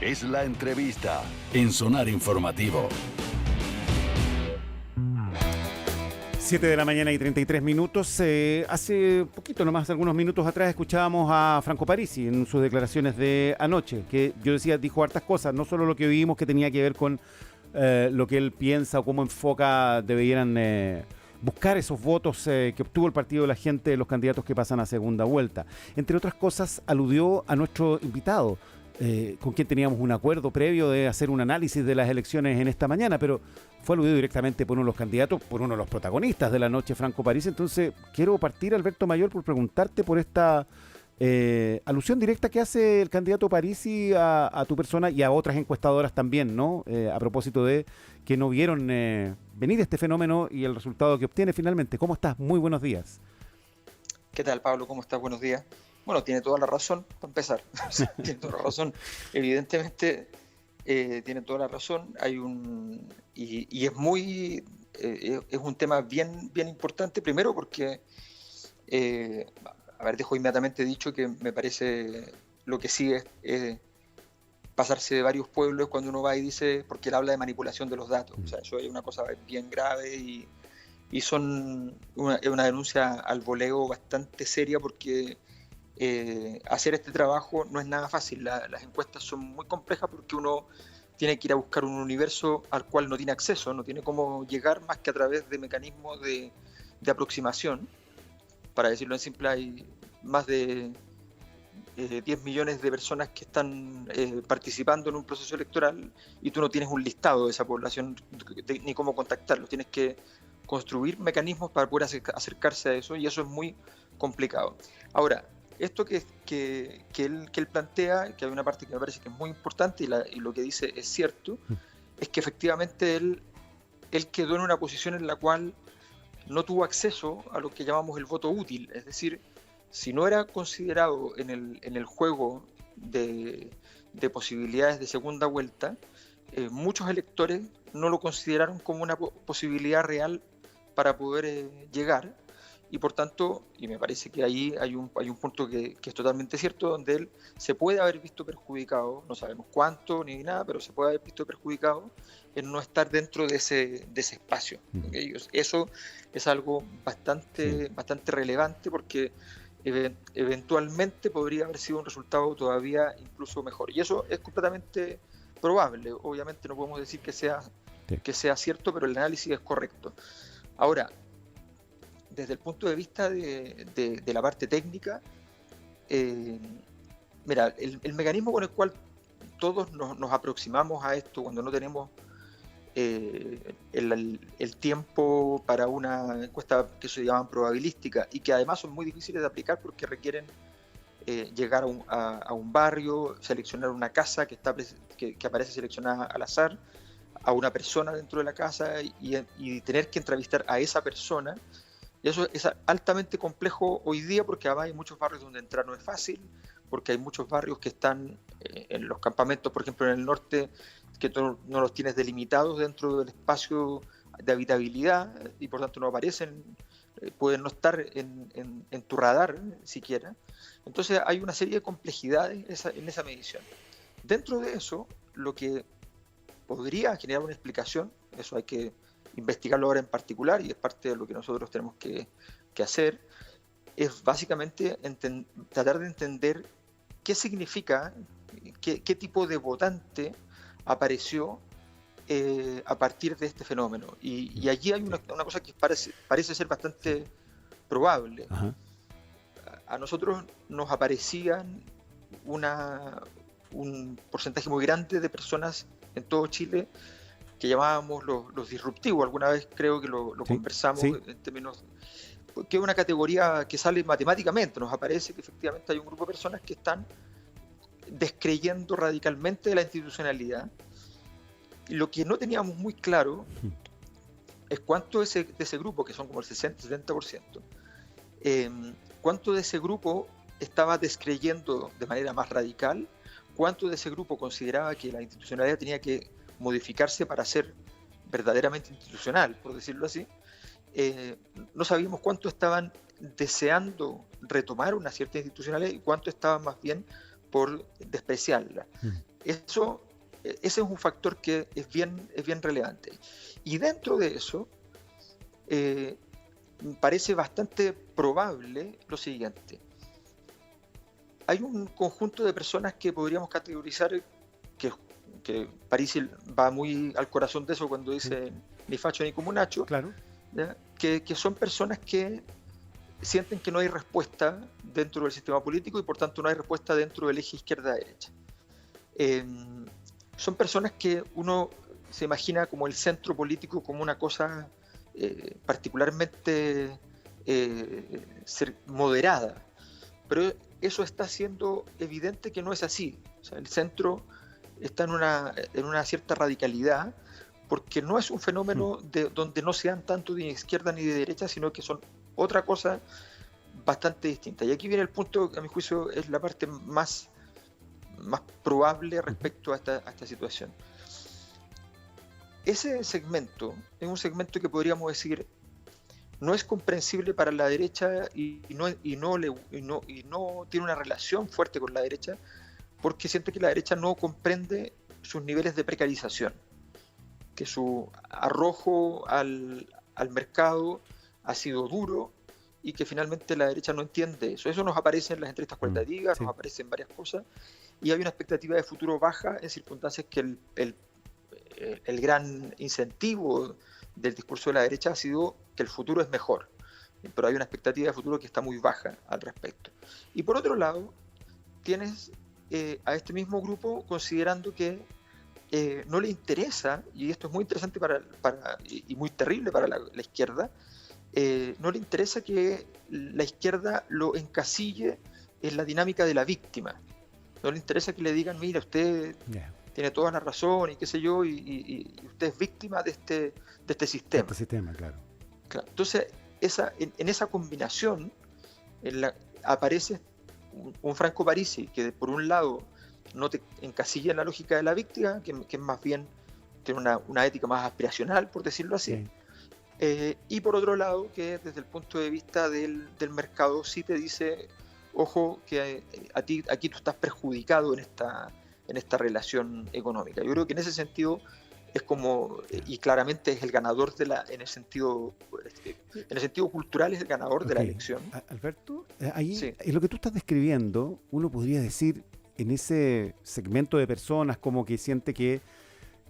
Es la entrevista en Sonar Informativo. 7 de la mañana y 33 minutos. Hace poquito nomás, algunos minutos atrás, escuchábamos a Franco Parisi en sus declaraciones de anoche, que yo decía, dijo hartas cosas, no solo lo que vimos que tenía que ver con lo que él piensa o cómo enfoca, debieran buscar esos votos que obtuvo el Partido de la Gente de los candidatos que pasan a segunda vuelta. Entre otras cosas, aludió a nuestro invitado, con quien teníamos un acuerdo previo de hacer un análisis de las elecciones en esta mañana, pero fue aludido directamente por uno de los candidatos, por uno de los protagonistas de la noche, Franco Parisi. Entonces, quiero partir, Alberto Mayor, por preguntarte por esta alusión directa que hace el candidato Parisi a tu persona y a otras encuestadoras también, ¿no? A propósito de que no vieron venir este fenómeno y el resultado que obtiene finalmente. ¿Cómo estás? Muy buenos días. ¿Qué tal, Pablo? ¿Cómo estás? Buenos días. Bueno, tiene toda la razón, para empezar. Tiene toda la razón. Evidentemente, tiene toda la razón. Y es muy... es un tema bien importante, primero porque... dejo inmediatamente dicho que me parece lo que sigue es pasarse de varios pueblos cuando uno va y dice, porque él habla de manipulación de los datos. O sea, eso es una cosa bien grave y son una denuncia al voleo bastante seria porque hacer este trabajo no es nada fácil. Las encuestas son muy complejas porque uno tiene que ir a buscar un universo al cual no tiene acceso, no tiene cómo llegar más que a través de mecanismos de aproximación. Para decirlo en simple, hay más de 10 millones de personas que están participando en un proceso electoral y tú no tienes un listado de esa población ni cómo contactarlos. Tienes que construir mecanismos para poder acercarse a eso y eso es muy complicado. Ahora, esto que él plantea, que hay una parte que me parece que es muy importante y lo que dice es cierto, es que efectivamente él quedó en una posición en la cual no tuvo acceso a lo que llamamos el voto útil, es decir, si no era considerado en el juego de posibilidades de segunda vuelta, muchos electores no lo consideraron como una posibilidad real para poder llegar y por tanto, y me parece que ahí hay un punto que es totalmente cierto, donde él se puede haber visto perjudicado, no sabemos cuánto ni nada, pero se puede haber visto perjudicado en no estar dentro de ese espacio. ¿Okay? Eso es algo bastante relevante porque eventualmente podría haber sido un resultado todavía incluso mejor. Y eso es completamente probable. Obviamente no podemos decir que sea cierto, pero el análisis es correcto. Ahora, desde el punto de vista de la parte técnica, mira, el mecanismo con el cual todos nos aproximamos a esto cuando no tenemos el tiempo para una encuesta que se llaman probabilística y que además son muy difíciles de aplicar porque requieren llegar a un barrio, seleccionar una casa que aparece seleccionada al azar, a una persona dentro de la casa y tener que entrevistar a esa persona. Y eso es altamente complejo hoy día porque además hay muchos barrios donde entrar no es fácil, porque hay muchos barrios que están en los campamentos, por ejemplo en el norte, que tú no los tienes delimitados dentro del espacio de habitabilidad y por tanto no aparecen, pueden no estar en tu radar siquiera. Entonces hay una serie de complejidades en esa medición. Dentro de eso, lo que podría generar una explicación, eso hay que investigarlo ahora en particular y es parte de lo que nosotros tenemos que hacer, es básicamente tratar de entender qué significa, qué tipo de votante apareció a partir de este fenómeno. Y allí hay una cosa que parece ser bastante probable. Ajá. A nosotros nos aparecían un porcentaje muy grande de personas en todo Chile que llamábamos los disruptivos. Alguna vez creo que lo conversamos en términos, que es una categoría que sale matemáticamente, nos aparece que efectivamente hay un grupo de personas que están descreyendo radicalmente de la institucionalidad. Y lo que no teníamos muy claro es cuánto de ese grupo, que son como el 60-70%, cuánto de ese grupo estaba descreyendo de manera más radical, cuánto de ese grupo consideraba que la institucionalidad tenía que modificarse para ser verdaderamente institucional, por decirlo así. No sabíamos cuánto estaban deseando retomar una cierta institucionalidad y cuánto estaban más bien por despreciarla. Eso, ese es un factor que es bien relevante. Y dentro de eso, parece bastante probable lo siguiente. Hay un conjunto de personas que podríamos categorizar, que Parisi va muy al corazón de eso cuando dice ni facho ni comunacho, Claro. que son personas que sienten que no hay respuesta dentro del sistema político y por tanto no hay respuesta dentro del eje izquierda-derecha. Son personas que uno se imagina como el centro político como una cosa particularmente moderada, pero eso está siendo evidente que no es así. O sea, el centro está en una cierta radicalidad, porque no es un fenómeno donde no sean tanto de izquierda ni de derecha, sino que son otra cosa bastante distinta. Y aquí viene el punto que a mi juicio es la parte más probable respecto a esta situación. Ese segmento es un segmento que podríamos decir no es comprensible para la derecha y no tiene una relación fuerte con la derecha, porque siente que la derecha no comprende sus niveles de precarización, que su arrojo al mercado ha sido duro y que finalmente la derecha no entiende eso. Eso nos aparece en las entrevistas cualitativas, sí. Nos aparece en varias cosas, y hay una expectativa de futuro baja en circunstancias que el gran incentivo del discurso de la derecha ha sido que el futuro es mejor, pero hay una expectativa de futuro que está muy baja al respecto. Y por otro lado, tienes a este mismo grupo considerando que no le interesa, y esto es muy interesante y muy terrible para la izquierda, no le interesa que la izquierda lo encasille en la dinámica de la víctima. No le interesa que le digan, mira, usted tiene toda la razón y qué sé yo, y usted es víctima de este sistema. Este sistema, claro. Entonces, en esa combinación aparece un Franco Parisi que por un lado no te encasilla en la lógica de la víctima, que es más bien tiene una ética más aspiracional, por decirlo así, y por otro lado que desde el punto de vista del mercado sí te dice, ojo, que aquí tú estás perjudicado en esta relación económica. Yo creo que en ese sentido es como, y claramente es el ganador en el sentido cultural, es el ganador de la elección. Alberto, ahí en lo que tú estás describiendo, uno podría decir en ese segmento de personas como que siente que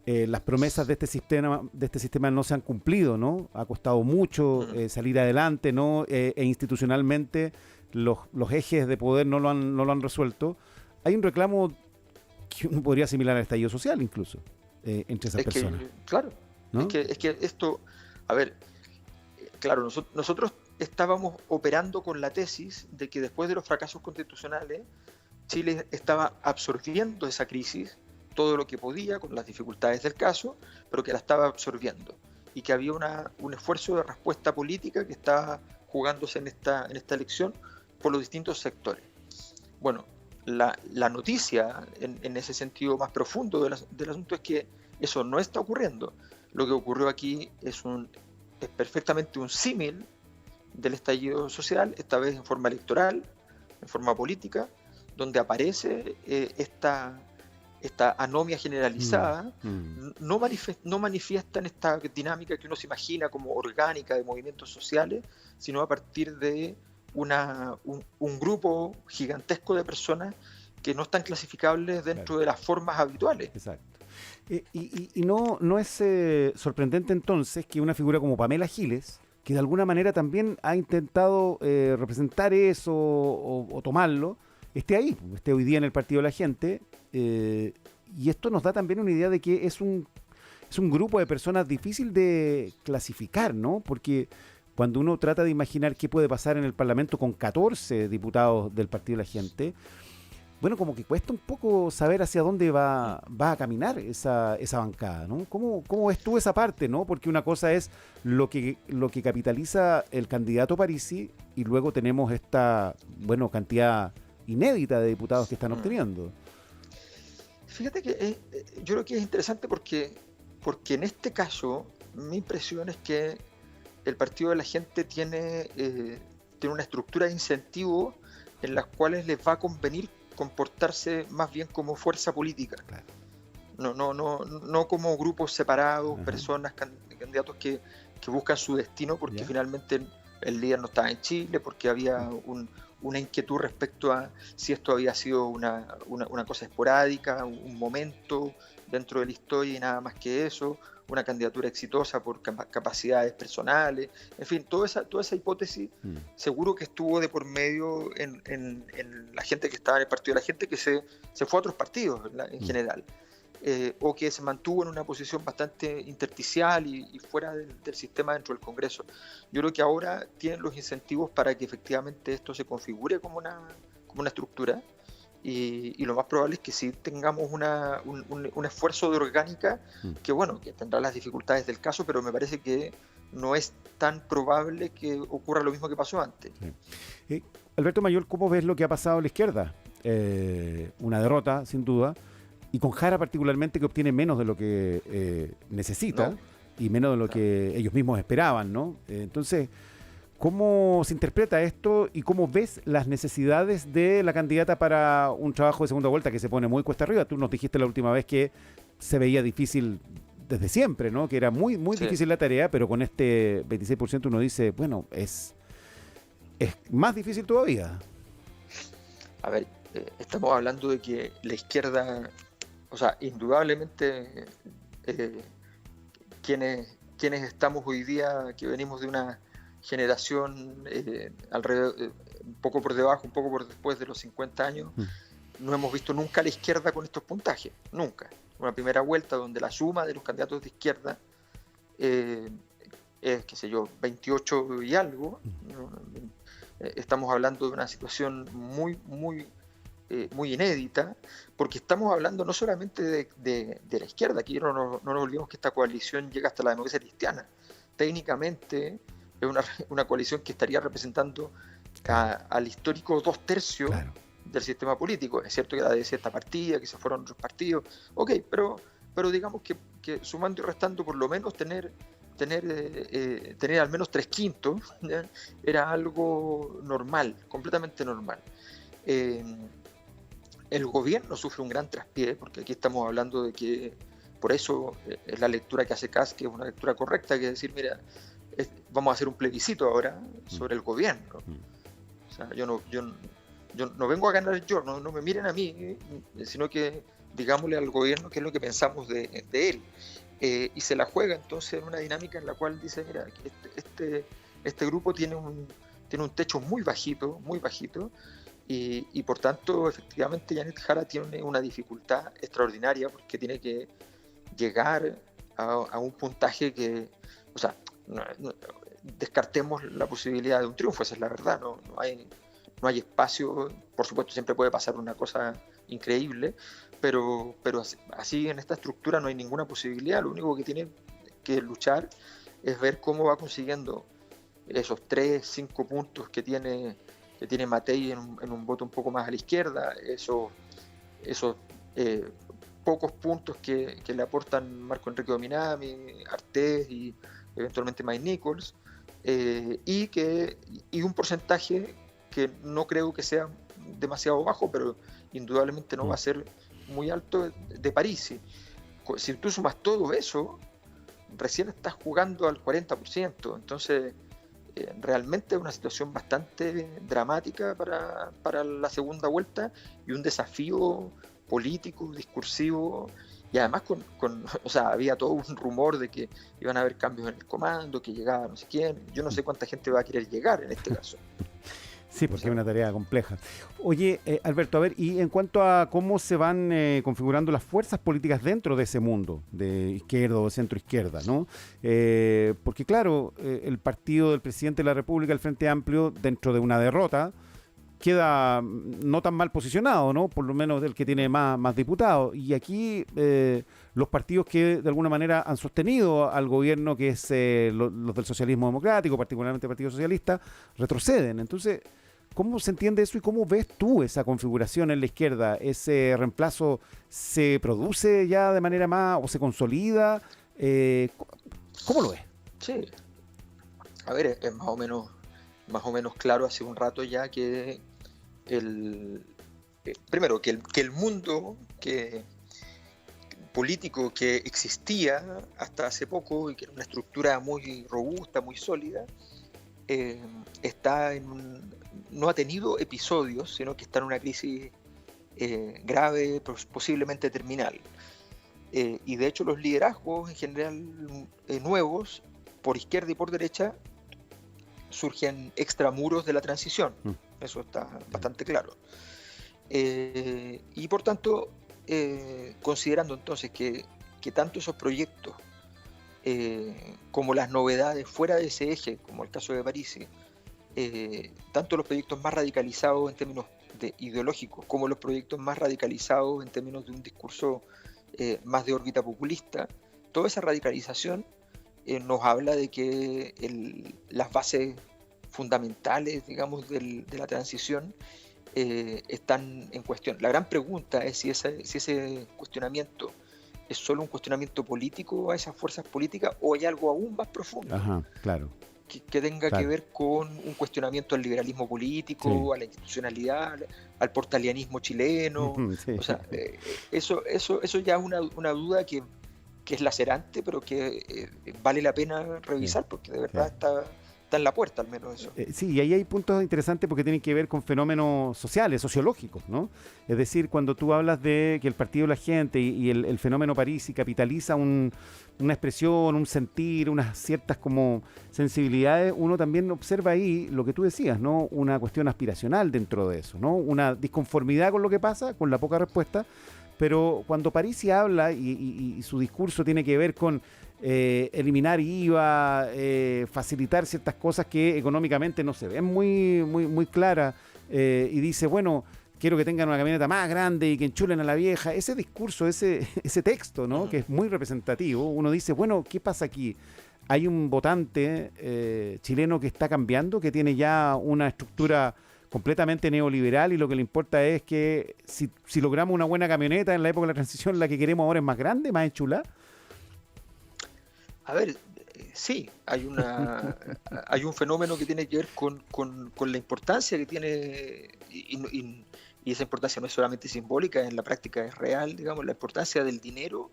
las promesas de este sistema no se han cumplido, ¿no? Ha costado mucho salir adelante, ¿no? E institucionalmente los ejes de poder no lo han resuelto. Hay un reclamo que uno podría asimilar al estallido social incluso. Entre esas personas. Claro, ¿no? es que esto, a ver, claro, nosotros estábamos operando con la tesis de que después de los fracasos constitucionales, Chile estaba absorbiendo esa crisis, todo lo que podía, con las dificultades del caso, pero que la estaba absorbiendo, y que había un esfuerzo de respuesta política que estaba jugándose en esta elección por los distintos sectores. Bueno, la noticia en ese sentido más profundo del asunto es que eso no está ocurriendo. Lo que ocurrió aquí es perfectamente un símil del estallido social, esta vez en forma electoral, en forma política, donde aparece esta anomia generalizada. No manifiestan esta dinámica que uno se imagina como orgánica de movimientos sociales, sino a partir de un grupo gigantesco de personas que no están clasificables dentro de las formas habituales. Exacto. Y no es sorprendente entonces que una figura como Pamela Giles, que de alguna manera también ha intentado representar eso o tomarlo, esté hoy día en el Partido de la Gente, y esto nos da también una idea de que es un grupo de personas difícil de clasificar, ¿no? Porque cuando uno trata de imaginar qué puede pasar en el Parlamento con 14 diputados del Partido de la Gente, bueno, como que cuesta un poco saber hacia dónde va a caminar esa bancada, ¿no? ¿Cómo ves tú esa parte, ¿no? Porque una cosa es lo que capitaliza el candidato Parisi, y luego tenemos esta, cantidad inédita de diputados que están obteniendo. Fíjate que yo creo que es interesante porque en este caso mi impresión es que el Partido de la Gente tiene una estructura de incentivos en las cuales les va a convenir comportarse más bien como fuerza política. Claro. No como grupos separados, Ajá. personas, candidatos que buscan su destino porque ¿Ya? finalmente el líder no estaba en Chile, porque había una inquietud respecto a si esto había sido una cosa esporádica, un momento dentro de la historia y nada más que eso, una candidatura exitosa por capacidades personales, en fin, toda esa hipótesis seguro que estuvo de por medio en la gente que estaba en el partido, la gente que se fue a otros partidos en general. O que se mantuvo en una posición bastante intersticial y fuera del sistema dentro del Congreso. Yo creo que ahora tienen los incentivos para que efectivamente esto se configure como una estructura y lo más probable es que sí tengamos un esfuerzo de orgánica que, bueno, que tendrá las dificultades del caso, pero me parece que no es tan probable que ocurra lo mismo que pasó antes. Sí. Alberto Mayol, ¿cómo ves lo que ha pasado a la izquierda? Una derrota, sin duda, y con Jara particularmente, que obtiene menos de lo que necesita, ¿no? Y menos de lo que ellos mismos esperaban, ¿no? Entonces, ¿cómo se interpreta esto y cómo ves las necesidades de la candidata para un trabajo de segunda vuelta que se pone muy cuesta arriba? Tú nos dijiste la última vez que se veía difícil desde siempre, ¿no? Que era muy difícil la tarea, pero con este 26% uno dice, bueno, es más difícil todavía. A ver, estamos hablando de que la izquierda, o sea, indudablemente quienes estamos hoy día, que venimos de una generación alrededor, un poco por debajo, un poco por después de los 50 años, no hemos visto nunca a la izquierda con estos puntajes, nunca. Una primera vuelta donde la suma de los candidatos de izquierda es, qué sé yo, 28 y algo. Estamos hablando de una situación muy inédita, porque estamos hablando no solamente de la izquierda, aquí no nos olvidemos que esta coalición llega hasta la democracia cristiana. Técnicamente es una coalición que estaría representando al histórico 2/3 del sistema político. Es cierto que era de cierta partida, que se fueron otros partidos, ok, pero digamos que sumando y restando por lo menos tener al menos 3/5 ¿ya? Era algo normal, completamente normal. El gobierno sufre un gran traspié, porque aquí estamos hablando de que, por eso es la lectura que hace Kast, que es una lectura correcta, que es decir, mira, vamos a hacer un plebiscito ahora sobre el gobierno. O sea, yo no vengo a ganar yo, no me miren a mí, sino que digámosle al gobierno qué es lo que pensamos de él. Y se la juega entonces en una dinámica en la cual dice, mira, este grupo tiene un techo muy bajito, y por tanto, efectivamente, Janet Jara tiene una dificultad extraordinaria porque tiene que llegar a un puntaje que, o sea, descartemos la posibilidad de un triunfo, esa es la verdad, no hay espacio, por supuesto siempre puede pasar una cosa increíble, pero así en esta estructura no hay ninguna posibilidad. Lo único que tiene que luchar es ver cómo va consiguiendo esos 3-5 puntos que tiene Matei en un voto un poco más a la izquierda, esos pocos puntos que le aportan Marco Enrique Dominami, Artés y eventualmente Mike Nichols, y un porcentaje que no creo que sea demasiado bajo, pero indudablemente no va a ser muy alto, de Parisi. Si tú sumas todo eso, recién estás jugando al 40%, entonces realmente es una situación bastante dramática para la segunda vuelta y un desafío político, discursivo, y además o sea, había todo un rumor de que iban a haber cambios en el comando, que llegaba no sé quién. Yo no sé cuánta gente va a querer llegar en este caso. Sí, porque es una tarea compleja. Oye, Alberto, a ver, y en cuanto a cómo se van configurando las fuerzas políticas dentro de ese mundo, de izquierda o centro-izquierda, ¿no? Porque claro, el partido del presidente de la República, el Frente Amplio, dentro de una derrota, queda no tan mal posicionado, ¿no? Por lo menos el que tiene más diputados. Y aquí los partidos que de alguna manera han sostenido al gobierno, que es los del socialismo democrático, particularmente el Partido Socialista, retroceden. Entonces, ¿cómo se entiende eso y cómo ves tú esa configuración en la izquierda? ¿Ese reemplazo se produce ya de manera más o se consolida? ¿Cómo lo ves? Sí. A ver, es más o menos claro hace un rato ya que primero, que el mundo político que existía hasta hace poco y que era una estructura muy robusta, muy sólida, no ha tenido episodios, sino que está en una crisis grave, posiblemente terminal. Y de hecho los liderazgos en general nuevos, por izquierda y por derecha, surgen extramuros de la transición. Eso está bastante claro. Y por tanto, considerando entonces que tanto esos proyectos como las novedades fuera de ese eje, como el caso de Parisi, tanto los proyectos más radicalizados en términos ideológicos como los proyectos más radicalizados en términos de un discurso más de órbita populista, toda esa radicalización nos habla de que las bases fundamentales, digamos, de la transición están en cuestión. La gran pregunta es si ese cuestionamiento es solo un cuestionamiento político a esas fuerzas políticas o hay algo aún más profundo. Ajá, claro. Que tenga Claro. que ver con un cuestionamiento al liberalismo político, Sí. a la institucionalidad, al portalianismo chileno. Sí. O sea, eso ya es una duda que es lacerante, pero que vale la pena revisar, porque de verdad está en la puerta, al menos eso. Sí, y ahí hay puntos interesantes porque tienen que ver con fenómenos sociales, sociológicos, ¿no? Es decir, cuando tú hablas de que el partido de la gente y el fenómeno Parisi capitaliza una expresión, un sentir, unas ciertas como sensibilidades, uno también observa ahí lo que tú decías, ¿no? Una cuestión aspiracional dentro de eso, ¿no? Una disconformidad con lo que pasa, con la poca respuesta, pero cuando Parisi habla y su discurso tiene que ver con eliminar IVA, facilitar ciertas cosas que económicamente no se ven muy claras, y dice, bueno, quiero que tengan una camioneta más grande y que enchulen a la vieja. Ese discurso, ese texto, ¿no? Que es muy representativo, uno dice, bueno, ¿qué pasa aquí? Hay un votante chileno que está cambiando, que tiene ya una estructura completamente neoliberal y lo que le importa es que si logramos una buena camioneta en la época de la transición, la que queremos ahora es más grande, más enchulada. A ver, sí, hay un fenómeno que tiene que ver con la importancia que tiene, y esa importancia no es solamente simbólica, en la práctica es real, digamos, la importancia del dinero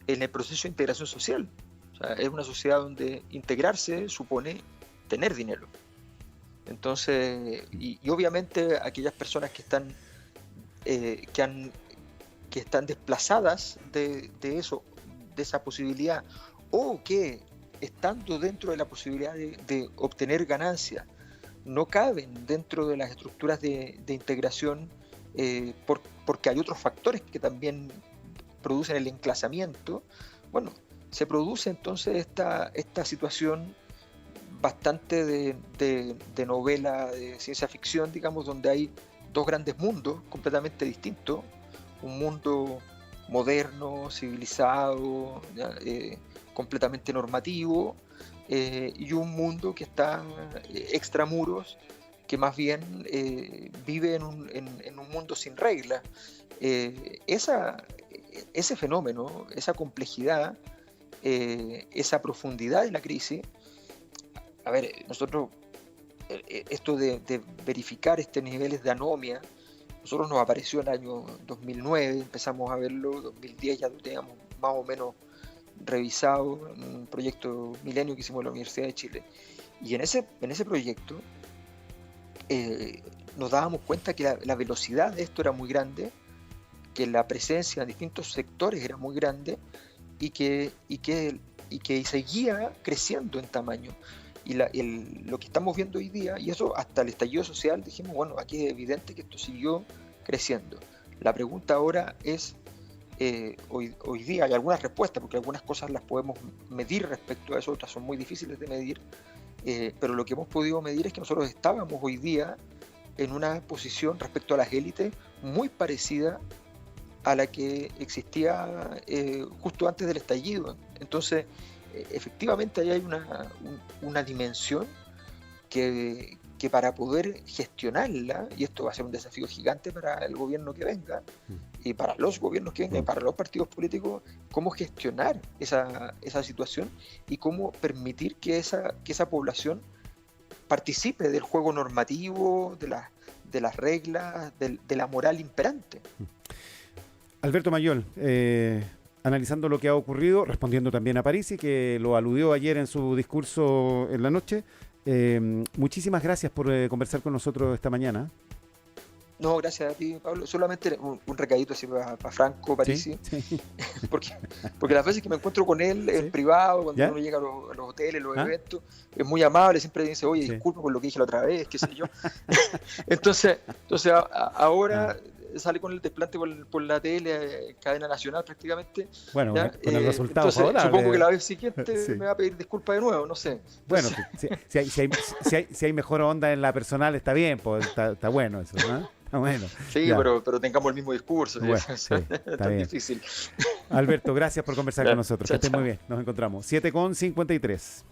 en el proceso de integración social. O sea, es una sociedad donde integrarse supone tener dinero. Entonces, y obviamente aquellas personas que están desplazadas de eso, de esa posibilidad, o que estando dentro de la posibilidad de obtener ganancias, no caben dentro de las estructuras de integración, porque hay otros factores que también producen el enclasamiento. Bueno, se produce entonces esta situación bastante de novela de ciencia ficción, digamos, donde hay dos grandes mundos completamente distintos, un mundo moderno, civilizado, completamente normativo, y un mundo que está extramuros, que más bien vive en un mundo sin reglas. Ese fenómeno, esa complejidad, esa profundidad de la crisis, a ver, nosotros, esto de verificar estos niveles de anomia, nosotros nos apareció en el año 2009, empezamos a verlo, 2010 ya lo teníamos más o menos revisado en un proyecto Milenio que hicimos en la Universidad de Chile. Y en ese proyecto nos dábamos cuenta que la velocidad de esto era muy grande, que la presencia en distintos sectores era muy grande y que seguía creciendo en tamaño. Y lo que estamos viendo hoy día, y eso hasta el estallido social, dijimos, bueno, aquí es evidente que esto siguió creciendo. La pregunta ahora es, hoy día hay algunas respuestas, porque algunas cosas las podemos medir respecto a eso, otras son muy difíciles de medir, pero lo que hemos podido medir es que nosotros estábamos hoy día en una posición respecto a las élites muy parecida a la que existía justo antes del estallido. Entonces, efectivamente ahí hay una dimensión que para poder gestionarla, y esto va a ser un desafío gigante para el gobierno que venga, y para los gobiernos que vengan, y para los partidos políticos, cómo gestionar esa situación y cómo permitir que esa población participe del juego normativo, de las reglas, de la moral imperante. Alberto Mayol, analizando lo que ha ocurrido, respondiendo también a Parisi, que lo aludió ayer en su discurso en la noche. Muchísimas gracias por conversar con nosotros esta mañana. No, gracias a ti, Pablo. Solamente un recadito así para Franco Parisi. Sí, sí. Porque las veces que me encuentro con él Sí. en privado, cuando ¿Ya? uno llega a los hoteles, los ¿Ah? eventos, es muy amable, siempre dice, oye, Sí. disculpa por lo que dije la otra vez, qué sé yo. entonces ahora sale con el desplante por la tele, cadena nacional prácticamente. Bueno, ¿ya? con el resultado Entonces, favorable. supongo que la vez siguiente Sí. me va a pedir disculpas de nuevo, no sé. Bueno, Entonces, si hay mejor onda en la personal, está bien, pues está bueno eso, ¿no? Está bueno. sí, Ya. pero tengamos el mismo discurso. Bueno, ¿sí? sí, está es tan bien. difícil. Alberto, gracias por conversar Ya, con nosotros. chao, Que estés chao. muy bien. Nos encontramos. 7:53.